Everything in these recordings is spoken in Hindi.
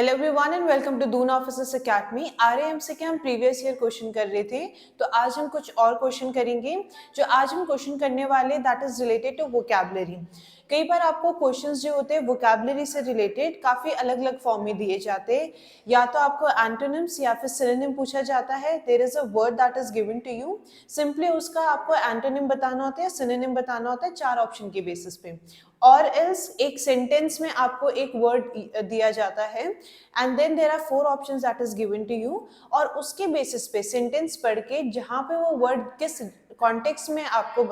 Hello everyone and welcome to Doon officers academy. RAMC के हम प्रीवियस ईयर क्वेश्चन कर रहे थे, तो आज हम कुछ और क्वेश्चन करेंगे। जो आज हम क्वेश्चन करने वाले that is related to vocabulary. कई बार आपको क्वेश्चंस जो होते हैं वोकैबुलरी से रिलेटेड काफ़ी अलग अलग फॉर्म में दिए जाते हैं। या तो आपको एंटोनिम्स या फिर सिनोनिम पूछा जाता है। There is a word that is given to you, simply उसका आपको एंटोनिम बताना होता है, सिनोनिम बताना होता है 4 ऑप्शन के बेसिस पे। और एल्स एक सेंटेंस में आपको एक वर्ड दिया जाता है and then there are 4 options that is given to you, और उसके बेसिस पे सेंटेंस पढ़ के जहाँ पे वो वर्ड किस कॉन्टेक्स्ट में आपको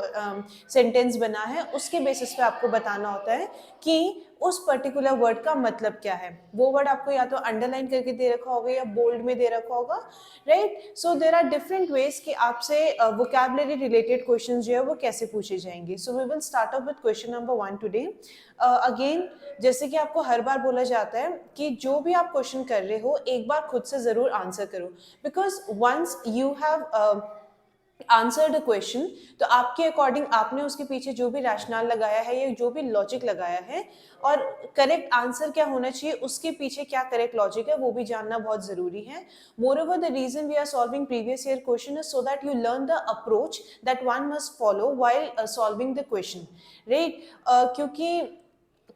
सेंटेंस बना है उसके बेसिस पे आपको बताना होता है कि उस पर्टिकुलर वर्ड का मतलब क्या है। वो वर्ड आपको या तो अंडरलाइन करके दे रखा होगा या बोल्ड में दे रखा होगा, right. So there are different ways कि आपसे वोकैबुलरी रिलेटेड क्वेश्चन जो है वो कैसे पूछे जाएंगे। So we will start off with question number 1 today. Again जैसे कि आपको हर बार बोला जाता है कि जो भी आप क्वेश्चन कर रहे हो एक बार खुद से ज़रूर आंसर करो, because once you have answer the question तो आपके अकॉर्डिंग आपने उसके पीछे जो भी रैशनल लगाया है या जो भी लॉजिक लगाया है और करेक्ट आंसर क्या होना चाहिए उसके पीछे क्या करेक्ट लॉजिक है वो भी जानना बहुत ज़रूरी है। मोreover the reason we are solving previous year question is so that you learn the approach that one must follow while solving the question, right? क्योंकि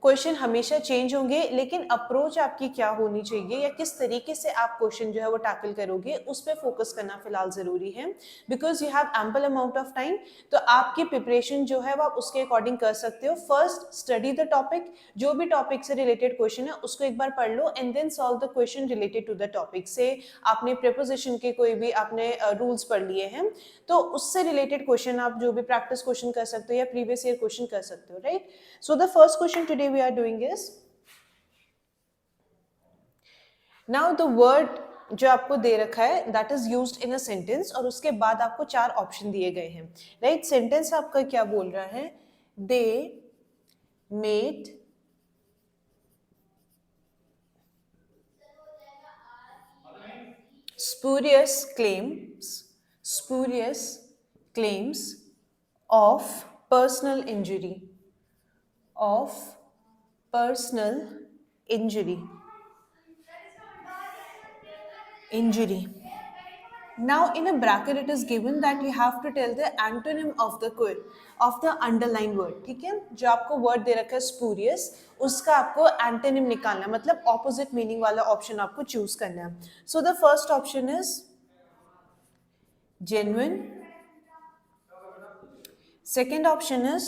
क्वेश्चन हमेशा चेंज होंगे लेकिन अप्रोच आपकी क्या होनी चाहिए या किस तरीके से आप क्वेश्चन जो है वो टैकल करोगे उस पर फोकस करना फिलहाल ज़रूरी है, because you have ample amount of time. तो आपकी प्रिपरेशन जो है वो आप उसके अकॉर्डिंग कर सकते हो। फर्स्ट स्टडी द टॉपिक, जो भी टॉपिक से रिलेटेड क्वेश्चन है उसको एक बार पढ़ लो and then solve the question related to the topic. से आपने प्रीपोजिशन के कोई भी आपने रूल्स पढ़ लिए हैं तो उससे रिलेटेड क्वेश्चन आप जो भी प्रैक्टिस क्वेश्चन कर सकते हो या प्रीवियस ईयर क्वेश्चन कर सकते हो, right. So the first question today we are doing is, now the word जो आपको दे रखा है that is used in a sentence और उसके बाद आपको 4 ऑप्शन दिए गए हैं, राइट। सेंटेंस आपका क्या बोल रहा है? They made spurious claims of personal injury, of personal injury. Now in a bracket it is given that you have to tell the antonym of the underlined word, ठीक है। जो आपको वर्ड दे रखा है spurious उसका आपको एंटोनिम निकालना है, मतलब ऑपोजिट मीनिंग वाला ऑप्शन आपको चूज करना है। सो the first option is genuine, second option is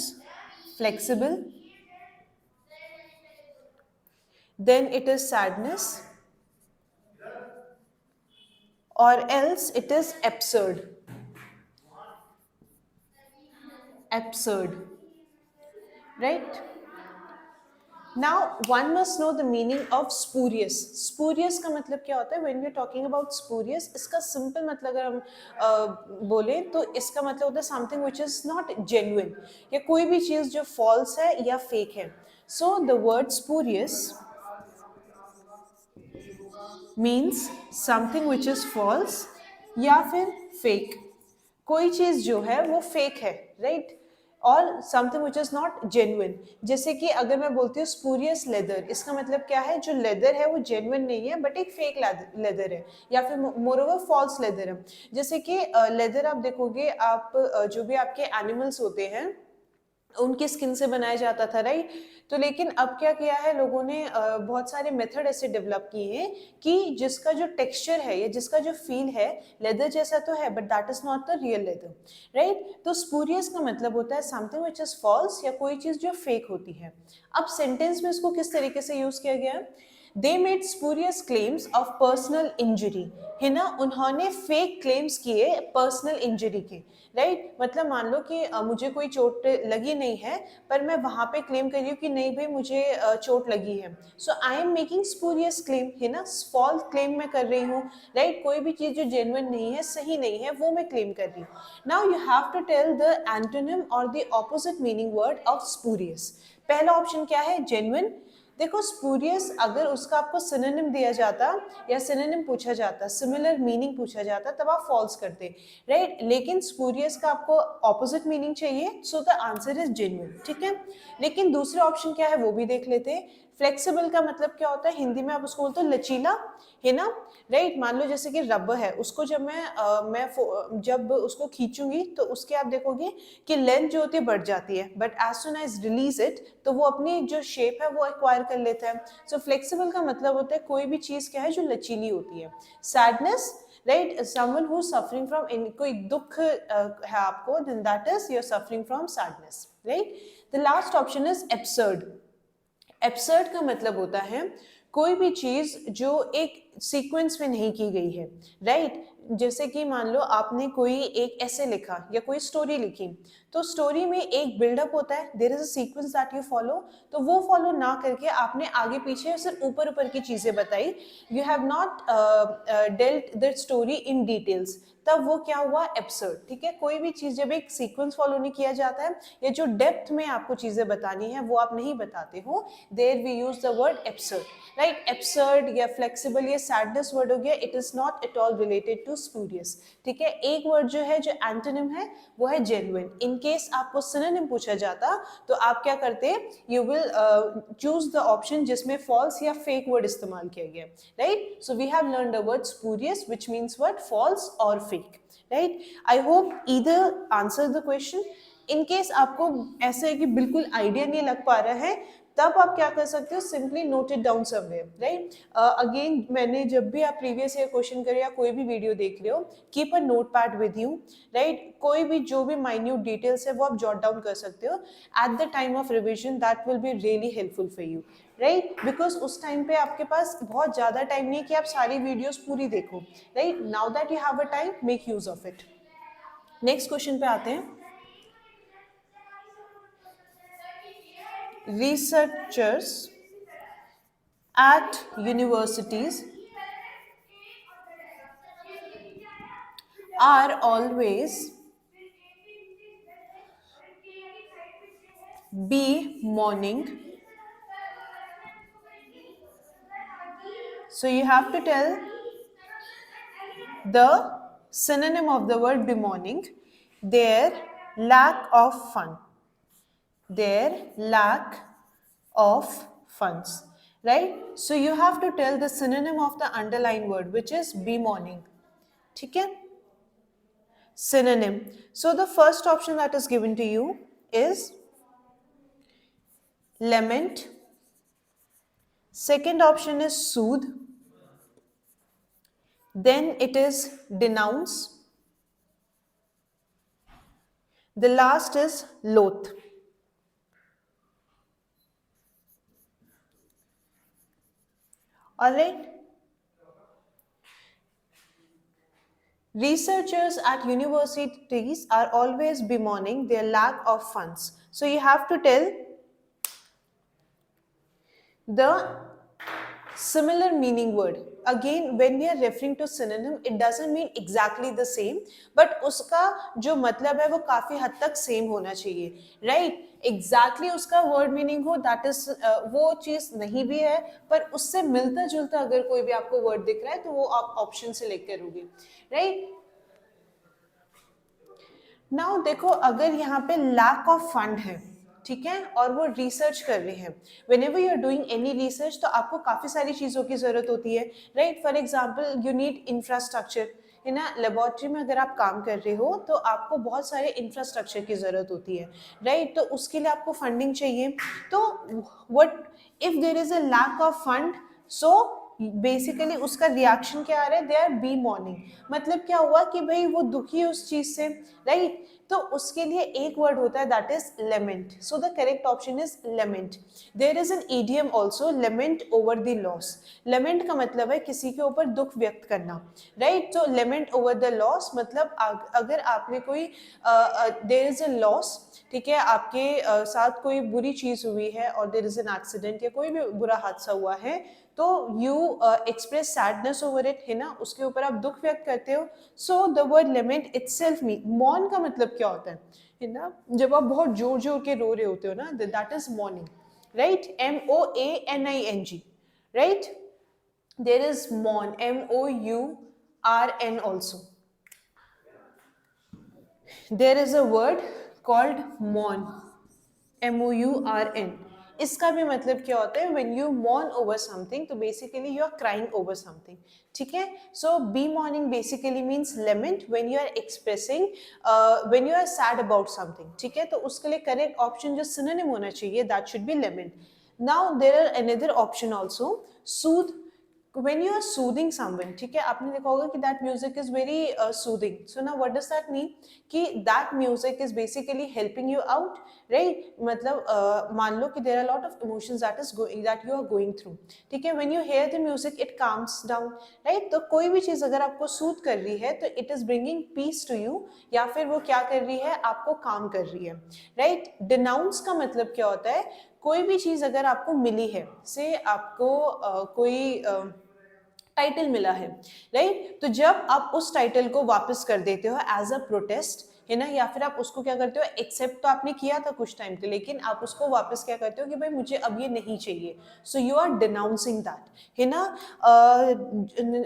flexible, then it is sadness, or else it is absurd, right? Now one must know the meaning of spurious. Spurious का मतलब क्या होता है? When we are talking about spurious, इसका simple मतलब अगर हम बोले तो इसका मतलब होता है something which is not genuine, या कोई भी चीज़ जो false है या fake है। So the word spurious means something which is false या फिर fake, कोई चीज़ जो है वो fake है, right? और something which is not genuine. जैसे कि अगर मैं बोलती हूँ स्पूरियस लेदर, इसका मतलब क्या है? जो लेदर है वो जेन्युइन नहीं है बट एक फेक लेदर है, या फिर मोरओवर फॉल्स लेदर है। जैसे कि लेदर आप देखोगे, आप जो भी आपके एनिमल्स होते हैं उनकी स्किन से बनाया जाता था, राइट। तो लेकिन अब क्या किया है लोगों ने, बहुत सारे मेथड ऐसे डेवलप किए हैं कि जिसका जो टेक्सचर है या जिसका जो फील है लेदर जैसा तो है but that is not the real leather, right. तो स्पूरियस का मतलब होता है समथिंग विच इज फॉल्स या कोई चीज जो फेक होती है। अब सेंटेंस में इसको किस तरीके से यूज किया गया है? They made spurious claims of personal injury, है ना। उन्होंने फेक क्लेम्स किए पर्सनल इंजरी के, राइट। मतलब मान लो कि मुझे कोई चोट लगी नहीं है पर मैं वहाँ पे क्लेम कर रही हूँ कि नहीं भाई मुझे चोट लगी है। So I am making spurious claim, है ना। फॉल्स क्लेम मैं कर रही हूँ, राइट। कोई भी चीज़ जो जेन्युइन नहीं है, सही नहीं है, वो मैं क्लेम कर रही हूँ। Now you have to tell the antonym और the opposite meaning word of spurious. पहला ऑप्शन क्या है? जेन्युइन। देखो स्पूरियस अगर उसका आपको सिनोनिम दिया जाता या सिनोनिम पूछा जाता, सिमिलर मीनिंग पूछा जाता, तब आप फॉल्स करते, राइट। लेकिन स्पूरियस का आपको ऑपोजिट मीनिंग चाहिए, so the answer is genuine, ठीक है। लेकिन दूसरा ऑप्शन क्या है वो भी देख लेते हैं। फ्लेक्सिबल का मतलब क्या होता है, हिंदी में आप उसको बोलते हो लचीला, है ना, राइट। मान लो जैसे कि रबर है, उसको जब जब उसको खींचूंगी तो उसके आप देखोगे कि लेंथ जो होती है बढ़ जाती है, but as soon as release it तो वो अपनी जो शेप है वो एक्वायर कर लेता है। सो फ्लेक्सिबल का मतलब होता है कोई भी चीज क्या है जो लचीली होती है। Sadness, right, someone who suffering from, कोई दुख है आपको, then that is you are suffering from sadness, right. The last option is absurd. Absurd का मतलब होता है कोई भी चीज जो एक सीक्वेंस में नहीं की गई है, राइट। जैसे कि मान लो आपने कोई एक ऐसे लिखा या कोई स्टोरी लिखी, तो स्टोरी में एक बिल्डअप होता है, there is a sequence that you follow, तो वो फॉलो ना करके आपने आगे पीछे सिर्फ ऊपर ऊपर की चीजें बताई, you have not dealt that story in details, तब वो क्या हुआ, एब्सर्ड, ठीक है। कोई भी चीज जब एक सीक्वेंस फॉलो नहीं किया जाता है या जो डेप्थ में आपको चीजें बतानी है वो आप नहीं बताते हो, there we use the word absurd, right. Absurd या फ्लेक्सिबल या सैडनेस वर्ड हो गया, it is not at all related to spurious, ठीक है। एक वर्ड जो है जो एंटोनिम है वो है जेन्युइन। इन केस आपको सिनोनिम पूछा जाता तो आप क्या करते, you will choose the option जिसमें फॉल्स या फेक वर्ड इस्तेमाल किया गया, right. So we have learned the word spurious which means what, false और fake, right. I hope either answer the question. In case आपको ऐसे है कि बिल्कुल आइडिया नहीं लग पा रहा है, तब आप क्या कर सकते हो, simply note it down somewhere, right. Again मैंने जब भी आप प्रीवियस ईयर क्वेश्चन करे या कोई भी वीडियो देख रहे हो, keep a note pad with you, right. कोई भी जो भी माइन्यूट डिटेल्स है वो आप जॉट डाउन कर सकते हो at the time of revision, that will be really helpful for you, right. Because उस टाइम पे आपके पास बहुत ज्यादा टाइम नहीं है कि आप सारी वीडियोस पूरी देखो, right. Now that you have a time, make use of it. Next question पे आते हैं। Researchers at universities are always be morning. So you have to tell the synonym of the word be morning. Their lack of fun. Their lack of funds, right? So you have to tell the synonym of the underlined word, which is be morning. Okay? Synonym. So the first option that is given to you is lament. Second option is soothe. Then it is denounce. The last is loath. All right. Researchers at universities are always bemoaning their lack of funds. So you have to tell the similar meaning word. Again, when we are referring to synonym, it doesn't mean exactly the same, but उसका जो मतलब है वो काफी हद तक सेम होना चाहिए, right? Exactly उसका word meaning हो, that is वो चीज नहीं भी है, पर उससे मिलता जुलता अगर कोई भी आपको word दिख रहा है तो वो आप ऑप्शन सेलेक्ट करोगे, right? नाउ देखो अगर यहाँ पे लैक ऑफ फंड है, ठीक है, और वो रिसर्च कर रहे हैं, whenever you are doing any research तो आपको काफी सारी चीजों की जरूरत होती है, right. For example you need infrastructure, है ना। लेबोरेटरी में अगर आप काम कर रहे हो तो आपको बहुत सारे इंफ्रास्ट्रक्चर की जरूरत होती है, राइट। तो उसके लिए आपको फंडिंग चाहिए, तो what if there is a lack of fund, so basically उसका रिएक्शन क्या आ रहा है, दे आर बी मॉर्निंग, मतलब क्या हुआ कि भाई वो दुखी है उस चीज से, राइट। तो उसके लिए एक वर्ड होता है that is lament, so the correct option is lament. There is an idiom also, lament over the loss. Lament का मतलब है किसी के ऊपर दुख व्यक्त करना, राइट। तो लेमेंट ओवर द लॉस मतलब अगर आपने कोई देयर इज अ लॉस, ठीक है, आपके साथ कोई बुरी चीज हुई है और देयर इज एन एक्सीडेंट या कोई भी बुरा हादसा हुआ है, तो you express sadness over it, है ना, उसके ऊपर आप दुख व्यक्त करते हो। So the word lament itself mean, mourn का मतलब क्या होता है ना, जब आप बहुत जोर जोर के रो रहे होते हो ना, that is morning, right? MOANING, right? There is mourn, MOURN also. There is a word called mourn, MOURN. इसका भी मतलब क्या होता है? When you mourn over something, तो basically you are crying over something. ठीक है? So be mourning basically means lament when you are expressing, when you are sad about something. ठीक है? तो उसके लिए correct option जो synonym होना चाहिए, that should be lament. Now there are another option also, soothe. When you are soothing someone, ठीक है, आपने देखा होगा कि that music is very soothing. So now what does that mean? कि that music is basically helping you out, right? मतलब मान लो कि there are a lot of emotions that you are going through. ठीक है, when you hear the music it calms down, right? तो कोई भी चीज अगर आपको soothe कर रही है तो it is bringing peace to you, या फिर वो क्या कर रही है? आपको calm कर रही है, right? Denounce का मतलब क्या होता है? कोई भी चीज अगर आपको मिली है, से आपको कोई टाइटल मिला है, राइट? तो जब आप उस टाइटल को वापस कर देते हो एज अ प्रोटेस्ट, है ना, या फिर आप उसको क्या करते हो, एक्सेप्ट तो आपने किया था कुछ टाइम के, लेकिन आप उसको वापस क्या करते हो कि भाई मुझे अब ये नहीं चाहिए, so you are denouncing that, है ना?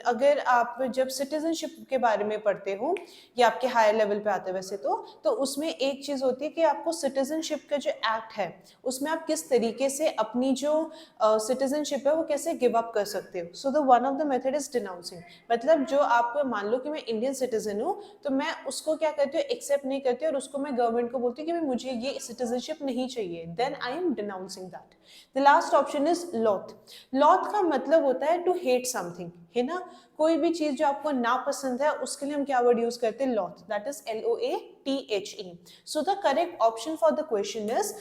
अगर आप जब सिटीजनशिप के बारे में पढ़ते हो, या आपके हायर लेवल पे आते हैं वैसे तो उसमें एक चीज होती है कि आपको सिटीजनशिप का जो एक्ट है उसमें आप किस तरीके से अपनी जो सिटीजनशिप है वो कैसे गिव अप कर सकते हो. So the one of the method is denouncing. मतलब जो आप मान लो कि मैं इंडियन सिटीजन हूँ, तो मैं उसको क्या करती हूँ, एक्सेप्ट नहीं करती, और उसको मैं गवर्नमेंट को बोलती हूँ कि भाई मुझे ये सिटीजनशिप नहीं चाहिए, then I am denouncing that. The last option is loath. Loath का मतलब होता है टू हेट समथिंग, है ना? कोई भी चीज जो आपको ना पसंद है उसके लिए हम क्या वर्ड यूज करते हैं? Loath. That is LOATHE. So the correct option for the question is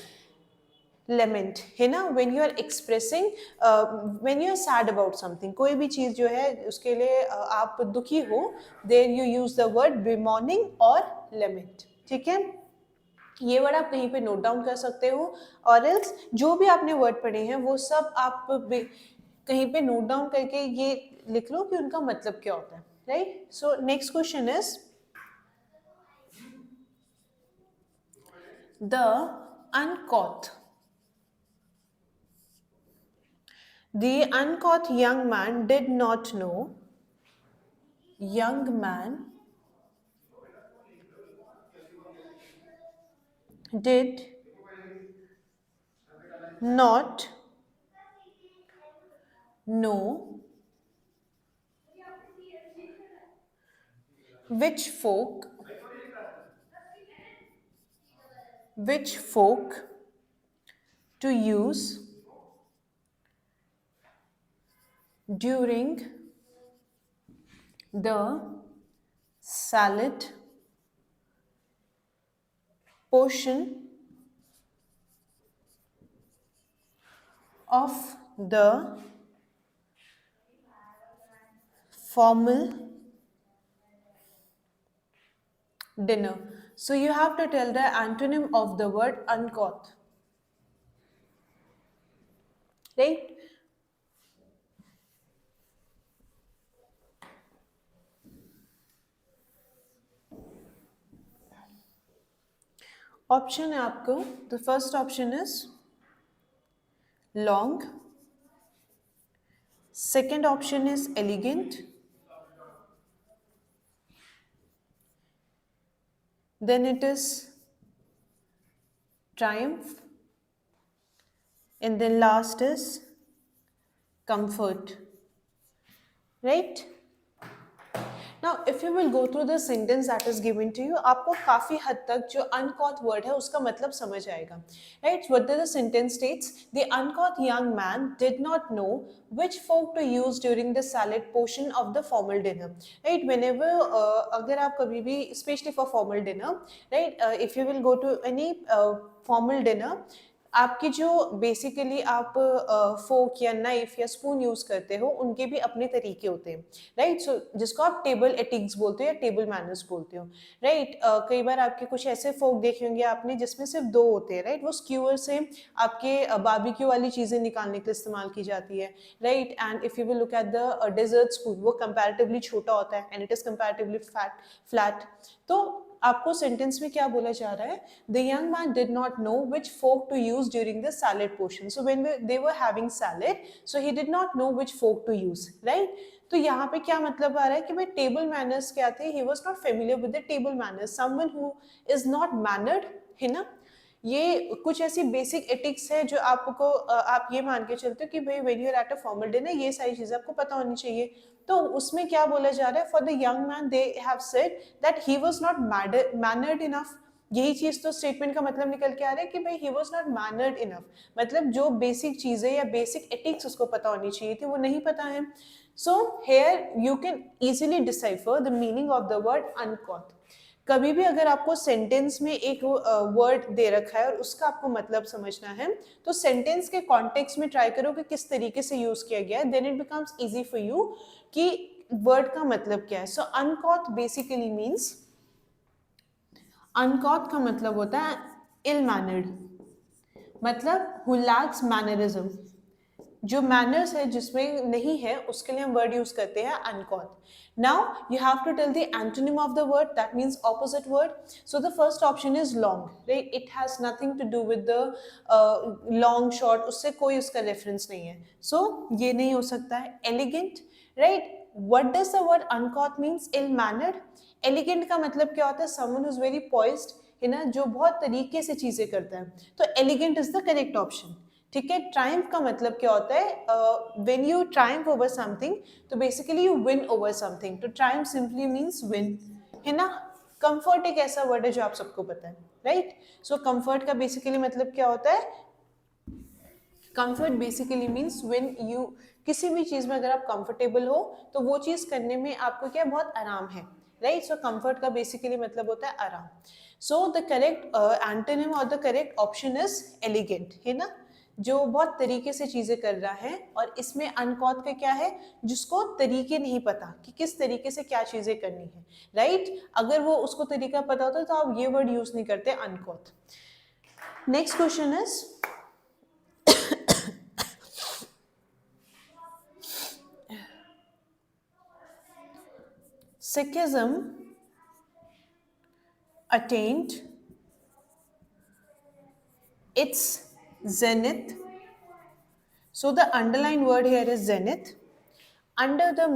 lament, है ना? when you are expressing, when you are sad about something, कोई भी चीज जो है उसके लिए आप दुखी हो, then you use the word bemoaning और lament. ठीक है, ये वर्ड आप कहीं पे नोट डाउन कर सकते हो, और एल्स जो भी आपने वर्ड पढ़े हैं वो सब आप कहीं पे नोट डाउन करके ये लिख लो कि उनका मतलब क्या होता है, right? So next question is the uncaught. The uncaught young man did not know. Young man did not know which folk to use during the salad portion of the formal dinner. So you have to tell the antonym of the word uncaught, right? Option है आपको, the first option is long, second option is elegant, then it is triumph, and then last is comfort, right? Now if you will go through the sentence that is given to you, आपको काफी हद तक जो uncaught word है उसका मतलब समझ आएगा, right? What the sentence states, the uncaught young man did not know which fork to use during the salad portion of the formal dinner, right? Whenever अगर आप कभी भी especially for formal dinner, right, if you will go to any formal dinner, आपकी जो बेसिकली आप फोक या नाइफ या स्पून यूज करते हो उनके भी अपने तरीके होते हैं, राइट? सो जिसको आप टेबल एटिक्स बोलते हो या टेबल मैनर्स बोलते हो, राइट? कई बार आपके कुछ ऐसे फोक देखे होंगे आपने जिसमें सिर्फ दो होते हैं, राइट? वो स्क्यूअर से आपके बारबेक्यू वाली चीजें निकालने के लिए इस्तेमाल की जाती है, right? And if you will look at the dessert spoon, वो कंपैरेटिवली छोटा होता है and it is comparatively flat. तो आपको सेंटेंस में क्या बोला जा रहा है? The young man did not know which fork to use during the salad portion, so when they were having salad so he did not know which fork to use, right? तो यहाँ पे क्या मतलब आ रहा है कि भाई टेबल मैनर्स क्या थे, he was not familiar with the table manners, someone who is not mannered, है ना। ये कुछ ऐसी बेसिक एथिक्स है जो आपको आप ये मान के चलते हो कि भाई when you are at a formal dinner ये सारी चीजें आपको पता होनी चाहिए। तो उसमें क्या बोला जा रहा है, for the young man they have said that he was not mannered enough. यही चीज तो स्टेटमेंट का मतलब निकल के आ रहा है कि भाई he was not mannered enough, मतलब जो बेसिक चीजें या बेसिक एथिक्स उसको पता होनी चाहिए थी वो नहीं पता है। सो here you can easily decipher the meaning of the word uncaught. कभी भी अगर आपको सेंटेंस में एक वर्ड दे रखा है और उसका आपको मतलब समझना है तो सेंटेंस के कॉन्टेक्स्ट में ट्राई करो कि किस तरीके से यूज किया गया है, then it becomes easy for you कि वर्ड का मतलब क्या है। So uncouth basically means, uncouth का मतलब होता है इल मैनर्ड, मतलब हु लैक्स मैनरिज्म, जो मैनर्स है जिसमें नहीं है उसके लिए हम वर्ड यूज करते हैं uncouth. Now you have to tell the antonym of the word, that means opposite word. So the first option is long, right? It has nothing to do with the long short, उससे कोई उसका रेफरेंस नहीं है, सो ये नहीं हो सकता है। Elegant, right? What does the word uncouth means? Ill mannered. Elegant का मतलब क्या होता है? Someone who is very poised, है ना, जो बहुत तरीके से चीजें करता है, तो elegant is the correct option. ठीक है। ट्रायम्फ का मतलब क्या होता है? When you triumph over something तो basically you win over something, तो ट्रायम्फ सिंपली मींस विन, है ना। कंफर्ट एक ऐसा वर्ड है जो आप सबको पता है, राइट? सो कंफर्ट का बेसिकली मतलब क्या होता है? Comfort basically means when you, किसी भी चीज में अगर आप कंफर्टेबल हो तो वो चीज करने में आपको क्या बहुत आराम है, राइट? सो कंफर्ट का बेसिकली मतलब होता है आराम। सो द करेक्ट एंटोनिम और the correct option is elegant, है ना, जो बहुत तरीके से चीजें कर रहा है। और इसमें अनकॉथ का क्या है? जिसको तरीके नहीं पता कि किस तरीके से क्या चीजें करनी है, राइट? अगर वो उसको तरीका पता होता तो आप ये वर्ड यूज नहीं करते uncouth. Next question is, Sikhism attained its zenith. So the underlined word here is zenith. Under the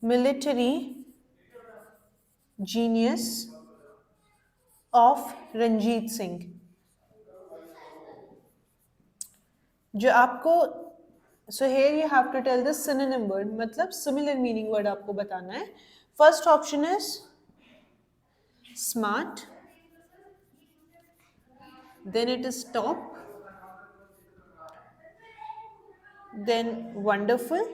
military genius of Ranjit Singh. जो आपको, so here you have to tell the synonym word, मतलब सिमिलर मीनिंग वर्ड आपको बताना है। First option is smart, then it is top, then wonderful,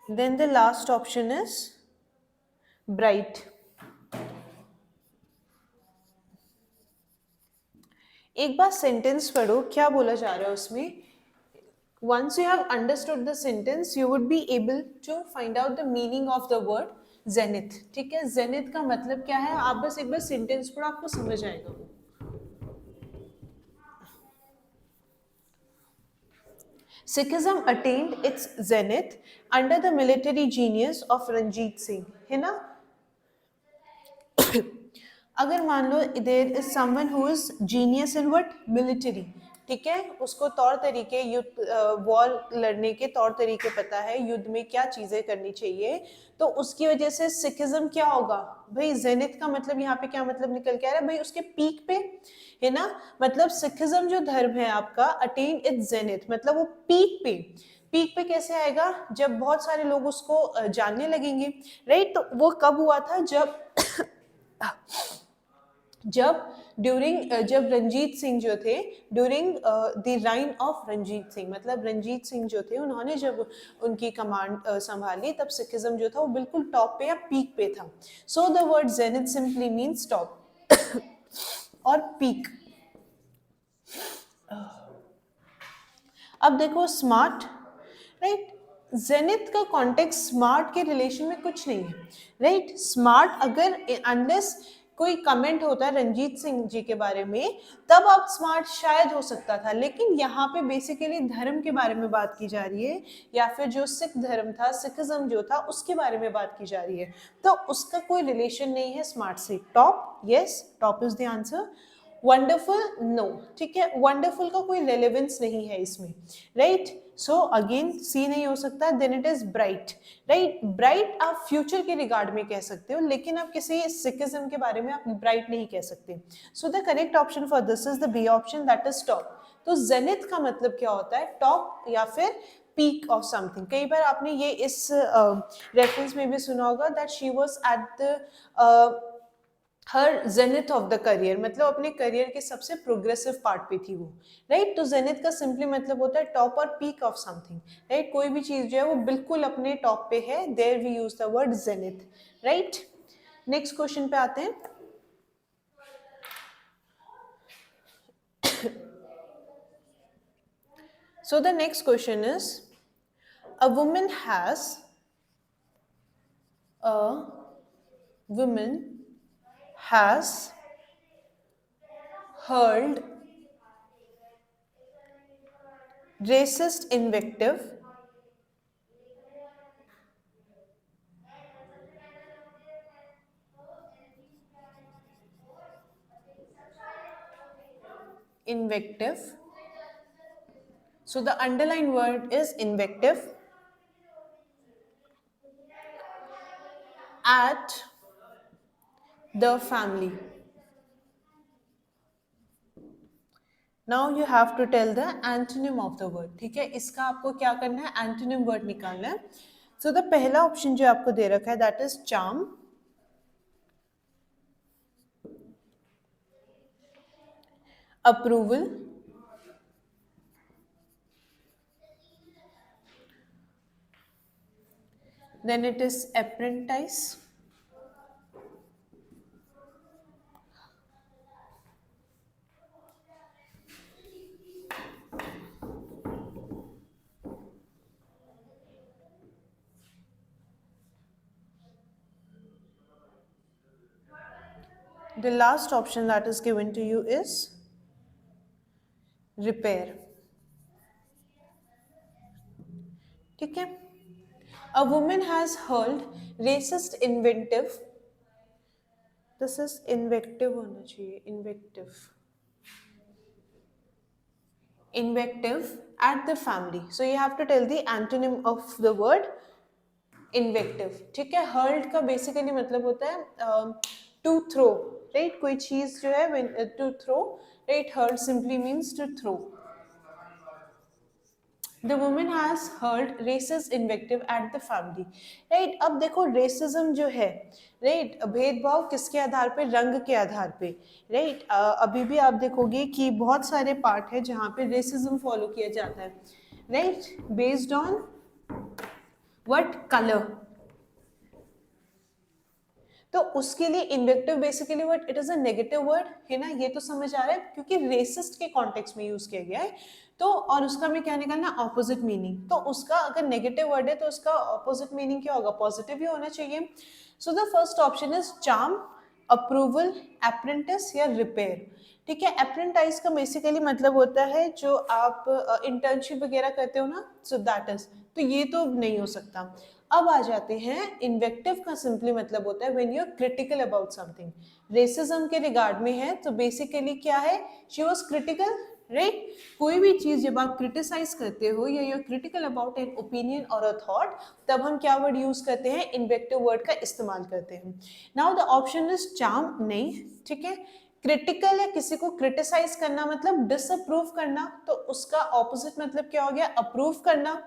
then the last option is bright. एक बार सेंटेंस पढ़ो, क्या बोला जा रहा है उसमें। Once you have understood the sentence, you would be able to find out the meaning of the word zenith. ठीक है, zenith का मतलब क्या है? आप बस एक बार सेंटेंस पढ़ो, आपको समझ आएगा। Sikhism attained its zenith under the military genius of Ranjit Singh, है ना। अगर मान लो there is someone who is genius in what? Military, ठीक है, उसको तौर तरीके, युद्ध वॉर लड़ने के तौर तरीके पता है, युद्ध में क्या चीजें करनी चाहिए, तो उसकी वजह से सिखिज्म क्या होगा भाई? जेनिथ का मतलब यहाँ पे क्या मतलब निकल के आ रहा है भाई? उसके पीक पे, है ना। मतलब सिखिज्म जो धर्म है आपका, अटेन इट्स जेनिथ, मतलब वो पीक पे। पीक पे कैसे आएगा? जब बहुत सारे लोग उसको जानने लगेंगे, राइट? तो वो कब हुआ था? जब रंजीत सिंह जो थे, during the reign of Ranjit Singh, मतलब रंजीत सिंह जो थे उन्होंने जब उनकी कमांड संभाली तब सिखिज्म जो था वो बिल्कुल टॉप पे या पीक पे था। सो the word zenith simply means top और पीक। अब देखो स्मार्ट, राइट? जेनिथ का कॉन्टेक्स्ट स्मार्ट के रिलेशन में कुछ नहीं है, राइट? स्मार्ट अगर अनलेस कोई कमेंट होता है रंजीत सिंह जी के बारे में, तब आप स्मार्ट शायद हो सकता था, लेकिन यहाँ पे बेसिकली धर्म के बारे में बात की जा रही है, या फिर जो सिख धर्म था, सिखिज्म जो था, उसके बारे में बात की जा रही है, तो उसका कोई रिलेशन नहीं है स्मार्ट से। Top, yes, top is the answer. Wonderful, no, ठीक है, वंडरफुल का कोई रेलेवेंस नहीं है इसमें, राइट। सो अगेन सी नहीं हो सकता, then it is bright, right. Bright आप फ्यूचर के रिगार्ड में कह सकते हो, लेकिन आप किसी सिखिज्म के बारे में आप ब्राइट नहीं कह सकते। So the correct option for this is the B option, that is top. तो जेनिथ का मतलब क्या होता है, टॉप या फिर पीक ऑफ समथिंग। कई बार आपने ये इस रेफरेंस में भी सुना होगा that she was at the her zenith of the career, मतलब अपने करियर के सबसे प्रोग्रेसिव पार्ट पे थी वो, राइट। तो जेनिथ का सिंपली मतलब होता है टॉप और पीक ऑफ समथिंग, राइट। कोई भी चीज जो है वो बिल्कुल अपने टॉप पे है, there we use the word zenith, right. Next question पे आते हैं। So the next question is, a woman has hurled racist invective so the underlined word is invective at the family. Now you have to tell the antonym of the word, ठीक है। इसका आपको क्या करना है, एंटोनिम वर्ड निकालना है। सो द पहला ऑप्शन जो आपको दे रखा है that is charm, approval, then it is apprentice, the last option that is given to you is repair, ठीक है। A woman has hurled racist invective, this is invective होना चाहिए, invective at the family. So you have to tell the antonym of the word invective, ठीक है। hurled का basically मतलब होता है to throw, right। कोई चीज जो है to throw, right। hurled simply means to throw। The woman has hurled racist invective at the family, right। अब देखो रेसिज्म जो है, right, भेदभाव किसके आधार पे, रंग के आधार पे, right। अभी भी आप देखोगे कि बहुत सारे पार्ट है जहाँ पे रेसिज्म फॉलो किया जाता है, right, based on what color। तो उसके लिए invective basically word it is a negative word, है ना, ये तो समझ आ रहा है, क्योंकि रेसिस्ट के कॉन्टेक्स्ट में यूज किया गया है। तो और उसका में क्या निकालना, ऑपोजिट मीनिंग। तो उसका अगर नेगेटिव वर्ड है तो उसका ऑपोजिट मीनिंग क्या होगा, पॉजिटिव ही होना चाहिए। सो the first option is charm, approval, apprentice या रिपेयर, ठीक है। अप्रेंटाइज का बेसिकली मतलब होता है जो आप इंटर्नशिप वगैरह करते हो ना, सो दैट इज, तो ये तो नहीं हो सकता। अब आ जाते हैं इन्वेक्टिव का सिंपली मतलब होता है when you are critical about something. Racism के रिगार्ड में है तो बेसिकली क्या है, शी वाज क्रिटिकल, राइट। कोई भी चीज जब आप क्रिटिसाइज करते हो या you are critical about an opinion और अ थॉट, तब हम क्या वर्ड यूज करते हैं, इन्वेक्टिव वर्ड का इस्तेमाल करते हैं। Now the option is charm, नहीं, ठीक है। क्रिटिकल है, किसी को क्रिटिसाइज करना मतलब डिसअप्रूव करना, तो उसका ऑपोजिट मतलब क्या हो गया, अप्रूव करना,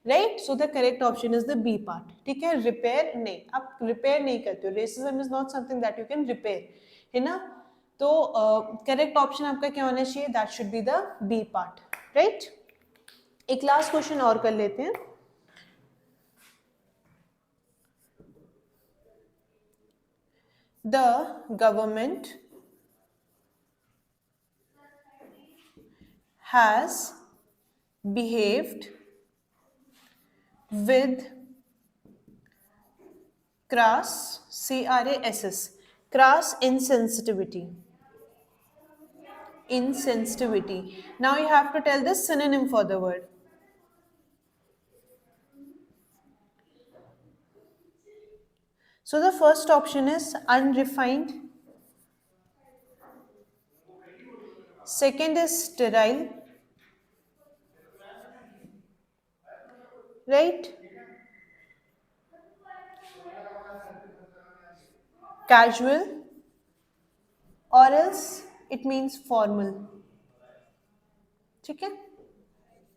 right. So the correct option is the B part, ठीक है। रिपेयर नहीं, आप रिपेयर नहीं करते हो, racism is not something that you can repair, है ना। तो करेक्ट ऑप्शन आपका क्या होना चाहिए, that should be the B part, right. एक लास्ट क्वेश्चन और कर लेते हैं। The government has behaved with crass, CRASS, Crass insensitivity. Insensitivity. Now you have to tell the synonym for the word. So the first option is unrefined. Second is sterile. Right? Casual, or else it means formal. ठीक है,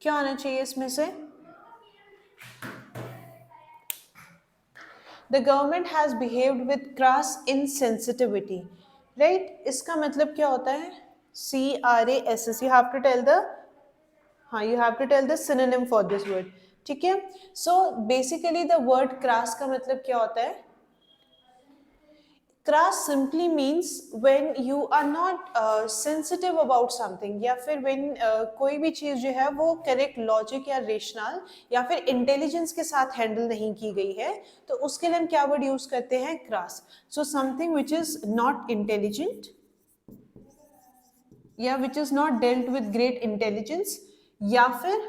क्या होना चाहिए इसमें से? The government has behaved with crass insensitivity. Right? इसका मतलब क्या होता है? CRASS. You have to tell the you have to tell the synonym for this word. ठीक है? So basically the word crass का मतलब क्या होता है? Crass simply means when you are not sensitive about something, या फिर when कोई भी चीज़ जो है वो करेक्ट लॉजिक या रेशनल या फिर इंटेलिजेंस के साथ हैंडल नहीं की गई है, तो उसके लिए हम क्या वर्ड यूज करते हैं? Crass. So something which is not intelligent या which is not dealt with great intelligence, या फिर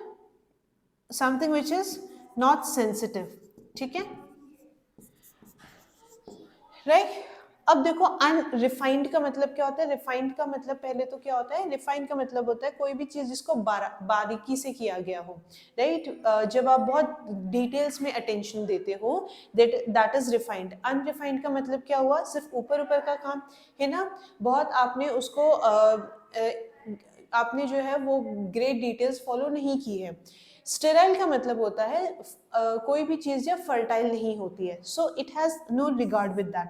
something which is not sensitive. ठीक है, राइट? अब देखो अनरिफाइंड का मतलब क्या होता है? रिफाइंड का मतलब पहले तो क्या होता है? रिफाइंड का मतलब होता है कोई भी चीज जिसको बारीकी से किया गया हो. राइट? जब आप बहुत डिटेल्स में अटेंशन देते हो, दैट इज रिफाइंड. अनरिफाइंड का मतलब क्या हुआ? सिर्फ ऊपर ऊपर का काम है ना, बहुत आपने उसको आपने जो है वो ग्रेट डिटेल्स फॉलो नहीं की है. स्टेराइल का मतलब होता है कोई भी चीज जब फर्टाइल नहीं होती है. So it has no regard with that.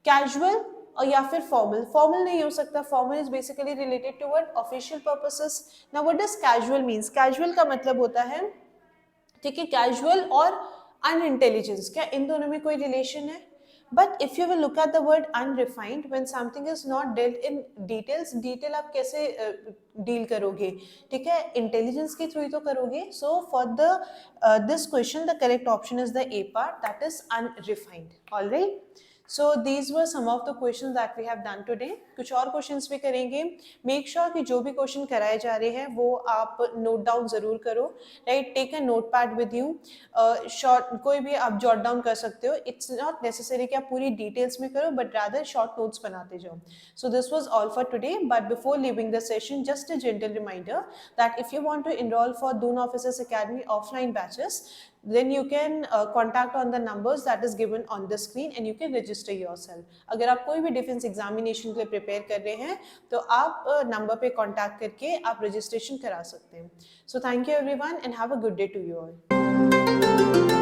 Casual और या फिर फॉर्मल. फॉर्मल नहीं हो सकता. Formal is basically related to what? Official purposes. Now what does casual means? Casual का मतलब होता है, ठीक है, कैजुअल और अनइंटेलिजेंस. क्या इन दोनों में कोई रिलेशन है? But if you will look at the word unrefined, when something is not dealt in details. Detail आप कैसे डील करोगे? ठीक है, इंटेलिजेंस के थ्रू ही तो करोगे. So for the this question the correct option is the A part, that is unrefined. Alright, so these were some of the questions that we have done today. कुछ और questions भी करेंगे. Make sure कि जो भी question कराए जा रहे हैं वो आप note down ज़रूर करो. Right? Take a notepad with you. Short कोई भी आप jot down कर सकते हो. It's not necessary कि आप पूरी details में करो, but rather short notes बनाते जाओ. So this was all for today. But before leaving the session, just a gentle reminder that if you want to enroll for Doon Officers Academy offline batches, then you can contact on the numbers that is given on the screen and you can register yourself. अगर आप कोई भी डिफेंस एग्जामिनेशन के लिए प्रिपेयर कर रहे हैं तो आप नंबर पे कांटेक्ट करके आप रजिस्ट्रेशन करा सकते हैं. So thank you everyone and have a good day to you all.